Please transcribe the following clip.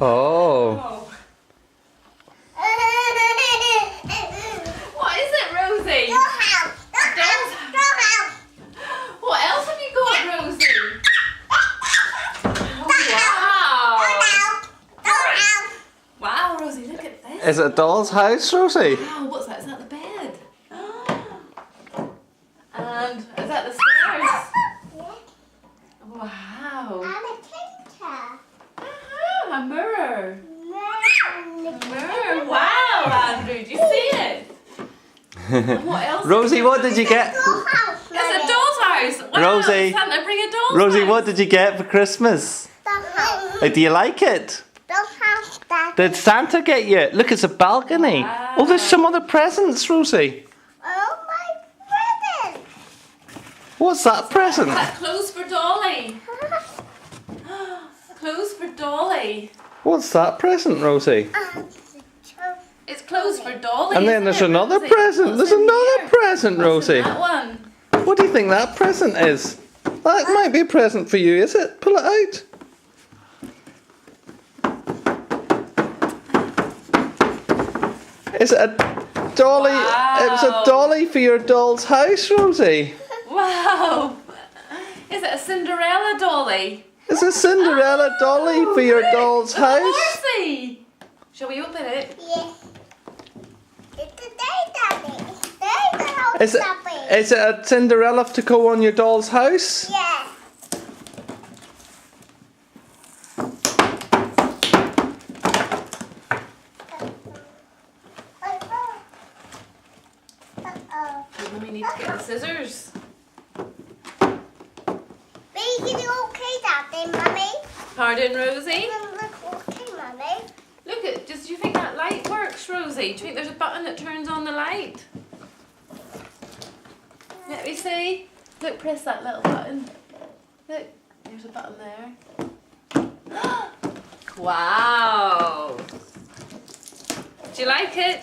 Oh. What is it, Rosie? Doll's house. What else have you got, Rosie? Wow, Rosie, look at this. Is it a doll's house, Rosie? Wow, what's that? Is that the bed? And is that the stairs? Wow. A mirror. A mirror. Wow, Andrew, do you see it? And what else? Rosie, what did you get? It's a doll's house. Wow, Rosie. Santa bring a doll's Rosie, house. what did you get for Christmas? Do you like it? Did Santa get you? Look, it's a balcony. Wow. Oh, there's some other presents, Rosie. Oh, my present! What's that present? That clothes for Dolly. Clothes for Dolly. What's that present, Rosie? It's clothes for Dolly. And then isn't there's it, another Rosie? present. What's There's in another here? present, What's in Rosie. that one? What do you think that present is? That might be a present for you, is it? Pull it out. Is it a dolly? It was a Wow. dolly for your doll's house, Rosie. Wow. Is it a Cinderella dolly? It's a Cinderella dolly for your Look, doll's the house. horsey. Shall we open it? Is it a Cinderella to go on your doll's house? Yeah. Then we need to get the scissors. Pardon, Rosie? Look at, do you think that light works, Rosie? Do you think there's a button that turns on the light? Let me see. Look, press that little button. Look, there's a button there. Wow. Do you like it?